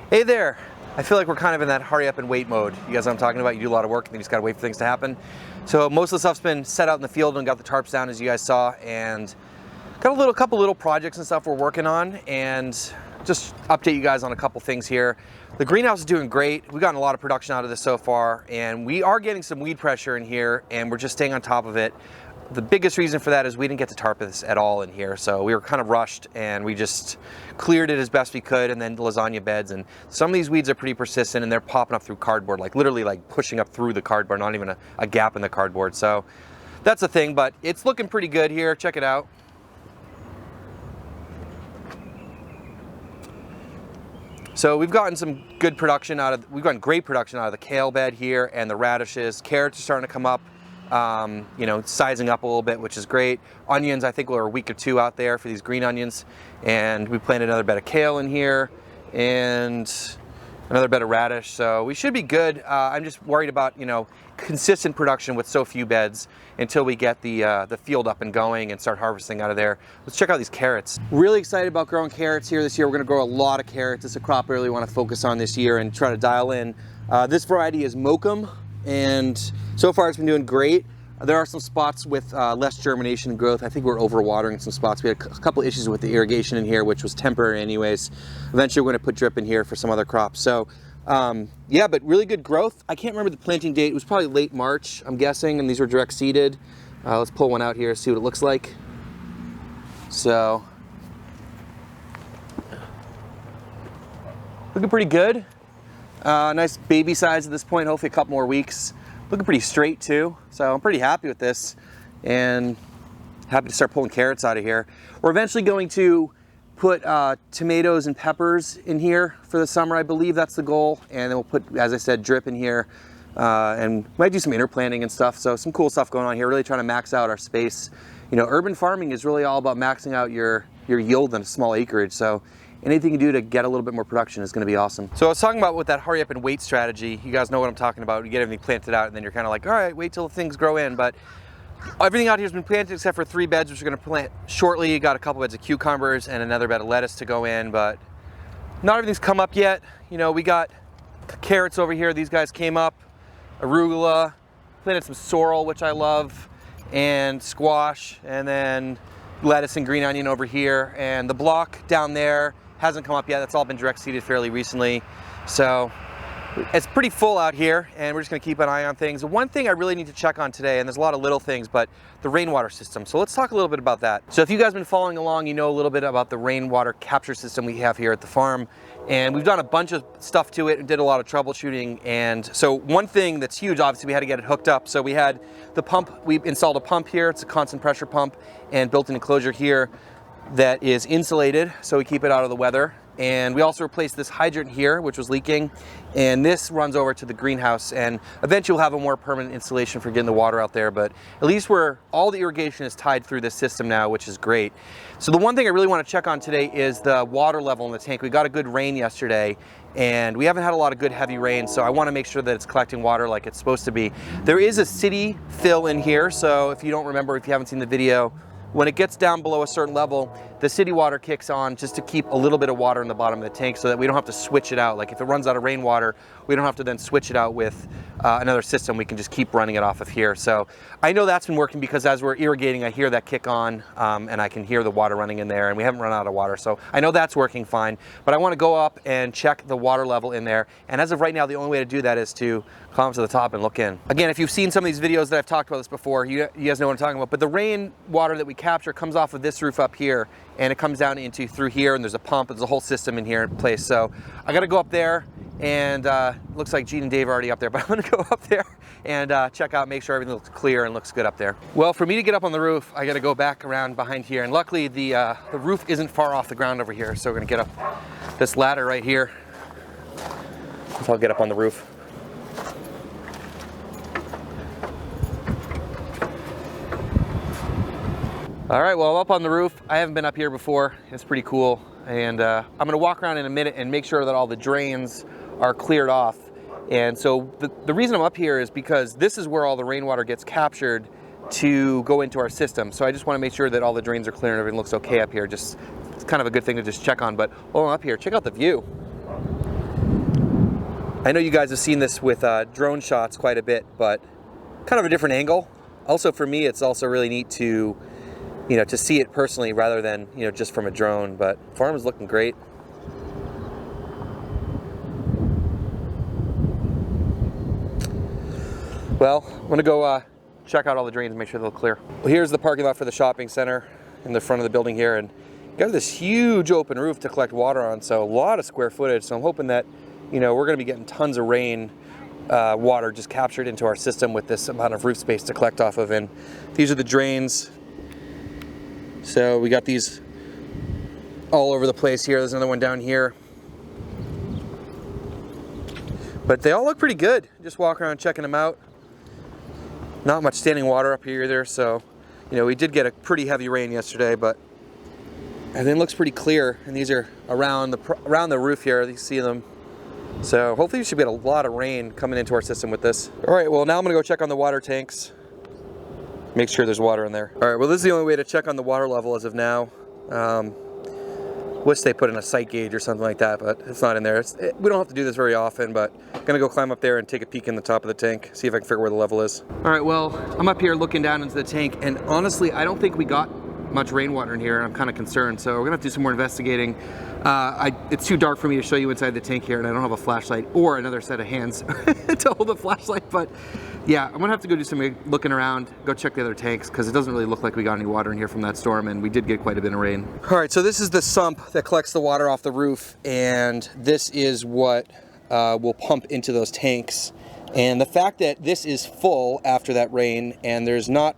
Hey there. I feel like we're kind of in that hurry up and wait mode. You guys know what I'm talking about? You do a lot of work and then you just gotta wait for things to happen. So most of the stuff's been set out in the field and got the tarps down, as you guys saw, and got a couple little projects and stuff we're working on, and just update you guys on a couple things here. The greenhouse is doing great. We've gotten a lot of production out of this so far, and we are getting some weed pressure in here, and we're just staying on top of it. The biggest reason for that is we didn't get to tarp this at all in here, so we were kind of rushed and we just cleared it as best we could, and then lasagna beds. And some of these weeds are pretty persistent and they're popping up through cardboard, like literally like pushing up through the cardboard, not even a gap in the cardboard. So that's the thing, but it's looking pretty good here. Check it out. So we've gotten some good production we've gotten great production out of the kale bed here and the radishes. Carrots are starting to come up. You know, sizing up a little bit, which is great. Onions, I think we're a week or two out there for these green onions. And we planted another bed of kale in here and another bed of radish. So we should be good. I'm just worried about, you know, consistent production with so few beds until we get the field up and going and start harvesting out of there. Let's check out these carrots. Really excited about growing carrots here this year. We're gonna grow a lot of carrots. It's a crop I really wanna focus on this year and try to dial in. This variety is Mokum, and so far it's been doing great. There are some spots with less germination and growth. I think we're overwatering some spots. We had a couple issues with the irrigation in here, which was temporary anyways. Eventually we're gonna put drip in here for some other crops. So yeah, but really good growth. I can't remember the planting date. It was probably late March, I'm guessing, and these were direct seeded. Let's pull one out here, see what it looks like. So, looking pretty good. Nice baby size at this point, hopefully a couple more weeks. Looking pretty straight too, so I'm pretty happy with this and happy to start pulling carrots out of here. We're eventually going to put tomatoes and peppers in here for the summer. I believe that's the goal, and then we'll put, as I said, drip in here, and might do some interplanting and stuff. So some cool stuff going on here, really trying to max out our space. You know, urban farming is really all about maxing out your yield on a small acreage. So anything you do to get a little bit more production is going to be awesome. So I was talking about with that hurry up and wait strategy. You guys know what I'm talking about. You get everything planted out and then you're kind of like, all right, wait till things grow in. But everything out here has been planted except for 3 beds, which we're going to plant shortly. You got a couple beds of cucumbers and another bed of lettuce to go in, but not everything's come up yet. You know, we got carrots over here. These guys came up, arugula, planted some sorrel, which I love, and squash, and then lettuce and green onion over here. And the block down there hasn't come up yet. That's all been direct seeded fairly recently. So it's pretty full out here, and we're just gonna keep an eye on things. The one thing I really need to check on today, and there's a lot of little things, but the rainwater system. So let's talk a little bit about that. So if you guys have been following along, you know a little bit about the rainwater capture system we have here at the farm. And we've done a bunch of stuff to it and did a lot of troubleshooting. And so one thing that's huge, obviously we had to get it hooked up. So we had the pump, we installed a pump here. It's a constant pressure pump and built-in enclosure here that is insulated, so we keep it out of the weather. And we also replaced this hydrant here, which was leaking, and this runs over to the greenhouse, and eventually we'll have a more permanent installation for getting the water out there, but at least all the irrigation is tied through this system now, which is great. So the one thing I really want to check on today is the water level in the tank. We got a good rain yesterday, and we haven't had a lot of good heavy rain, so I want to make sure that it's collecting water like it's supposed to be. There is a city fill in here, so if you don't remember, if you haven't seen the video, when it gets down below a certain level, the city water kicks on just to keep a little bit of water in the bottom of the tank so that we don't have to switch it out. Like if it runs out of rainwater, we don't have to then switch it out with another system. We can just keep running it off of here. So I know that's been working because as we're irrigating, I hear that kick on and I can hear the water running in there, and we haven't run out of water. So I know that's working fine, but I want to go up and check the water level in there. And as of right now, the only way to do that is to climb to the top and look in. Again, if you've seen some of these videos that I've talked about this before, you guys know what I'm talking about, but the rain water that we capture comes off of this roof up here, and it comes down into through here, and there's a pump, there's a whole system in here in place. So I got to go up there, and looks like Gene and Dave are already up there, but I'm gonna go up there and check out, make sure everything looks clear and looks good up there. Well, for me to get up on the roof, I got to go back around behind here, and luckily the roof isn't far off the ground over here, so we're gonna get up this ladder right here. So I'll get up on the roof. All right, well, I'm up on the roof. I haven't been up here before. It's pretty cool. And I'm gonna walk around in a minute and make sure that all the drains are cleared off. And so the reason I'm up here is because this is where all the rainwater gets captured to go into our system. So I just wanna make sure that all the drains are clear and everything looks okay up here. It's kind of a good thing to just check on. But while I'm up here, check out the view. I know you guys have seen this with drone shots quite a bit, but kind of a different angle. Also for me, it's also really neat to, to see it personally rather than, just from a drone, but farm is looking great. Well, I'm gonna go check out all the drains and make sure they look clear. Well, here's the parking lot for the shopping center in the front of the building here, and you got this huge open roof to collect water on, so a lot of square footage. So I'm hoping that, we're gonna be getting tons of rain water just captured into our system with this amount of roof space to collect off of. And these are the drains. So we got these all over the place here. There's another one down here. But they all look pretty good. Just walk around checking them out. Not much standing water up here either, so we did get a pretty heavy rain yesterday, but everything looks pretty clear. And these are around the roof here. You see them. So hopefully we should get a lot of rain coming into our system with this. All right, well now I'm gonna go check on the water tanks. Make sure there's water in there. All right, well this is the only way to check on the water level as of now. Wish they put in a sight gauge or something like that, but it's not in there. We don't have to do this very often, but I'm gonna go climb up there and take a peek in the top of the tank, see if I can figure where the level is. All right, well, I'm up here looking down into the tank, and honestly, I don't think we got much rainwater in here, and I'm kind of concerned, so we're gonna have to do some more investigating. It's too dark for me to show you inside the tank here, and I don't have a flashlight or another set of hands to hold the flashlight, but yeah, I'm gonna have to go do some looking around, go check the other tanks, because it doesn't really look like we got any water in here from that storm, and we did get quite a bit of rain. All right, so this is the sump that collects the water off the roof, and this is what will pump into those tanks. And the fact that this is full after that rain, and there's not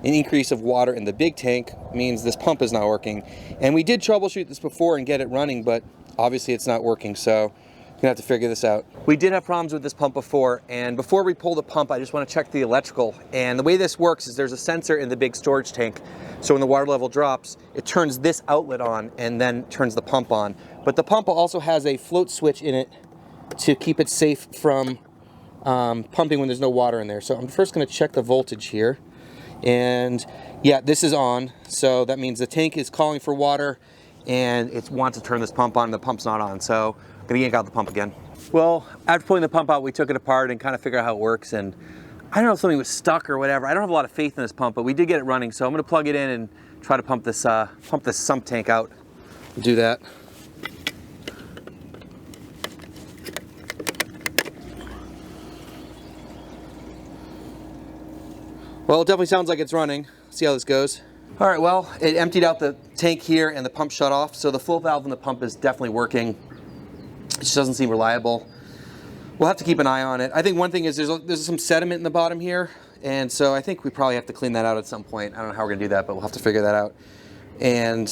an increase of water in the big tank, means this pump is not working. And we did troubleshoot this before and get it running, but obviously it's not working, so we're gonna have to figure this out. We did have problems with this pump before, and before we pull the pump, I just want to check the electrical. And the way this works is there's a sensor in the big storage tank, so when the water level drops, it turns this outlet on and then turns the pump on. But the pump also has a float switch in it to keep it safe from pumping when there's no water in there. So I'm first gonna check the voltage here. And yeah, this is on, so that means the tank is calling for water and it wants to turn this pump on, and the pump's not on, so I'm gonna yank out the pump again. Well, after pulling the pump out, we took it apart and kind of figured out how it works, and I don't know if something was stuck or whatever. I don't have a lot of faith in this pump, but we did get it running, so I'm gonna plug it in and try to pump this sump tank out. Do that. Well, it definitely sounds like it's running. See how this goes. All right, well, it emptied out the tank here and the pump shut off, so the flow valve in the pump is definitely working. It just doesn't seem reliable. We'll have to keep an eye on it. I think one thing is there's some sediment in the bottom here, and so I think we probably have to clean that out at some point. I don't know how we're gonna do that, but we'll have to figure that out. And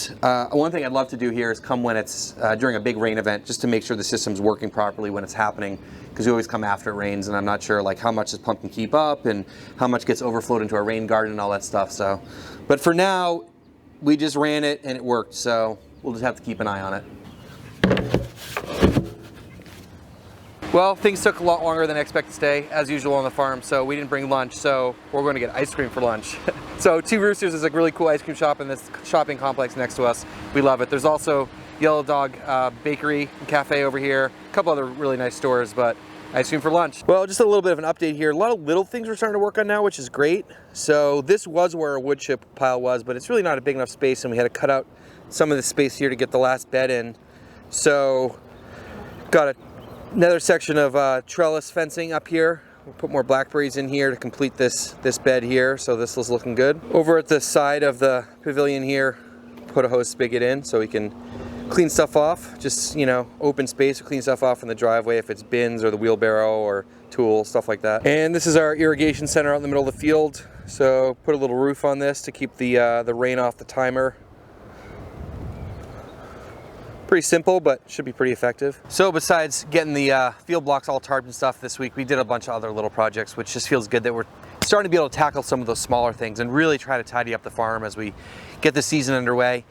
one thing I'd love to do here is come when it's during a big rain event, just to make sure the system's working properly when it's happening, because we always come after it rains, and I'm not sure like how much this pump can keep up and how much gets overflowed into our rain garden and all that stuff. So, but for now, we just ran it and it worked, so we'll just have to keep an eye on it. Well, things took a lot longer than I expected today, as usual on the farm, so we didn't bring lunch, so we're going to get ice cream for lunch. So Two Roosters is a really cool ice cream shop in this shopping complex next to us. We love it. There's also Yellow Dog Bakery and Cafe over here, a couple other really nice stores, but ice cream for lunch. Well, just a little bit of an update here. A lot of little things we're starting to work on now, which is great. So this was where our wood chip pile was, but it's really not a big enough space, and we had to cut out some of the space here to get the last bed in. So got another section of trellis fencing up here. We'll put more blackberries in here to complete this bed here, so this is looking good. Over at the side of the pavilion here, put a hose spigot in so we can clean stuff off. Just, you know, open space to clean stuff off in the driveway if it's bins or the wheelbarrow or tools, stuff like that. And this is our irrigation center out in the middle of the field. So put a little roof on this to keep the rain off the timer. Pretty simple, but should be pretty effective. So besides getting the field blocks all tarped and stuff this week, we did a bunch of other little projects, which just feels good that we're starting to be able to tackle some of those smaller things and really try to tidy up the farm as we get the season underway.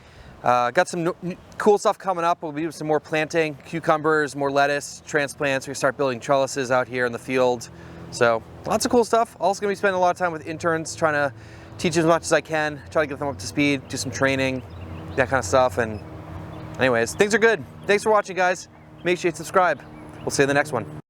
Got some cool stuff coming up. We'll be doing some more planting, cucumbers, more lettuce, transplants. We start building trellises out here in the field. So lots of cool stuff. Also gonna be spending a lot of time with interns, trying to teach as much as I can, try to get them up to speed, do some training, that kind of stuff. And anyways, things are good. Thanks for watching, guys. Make sure you subscribe. We'll see you in the next one.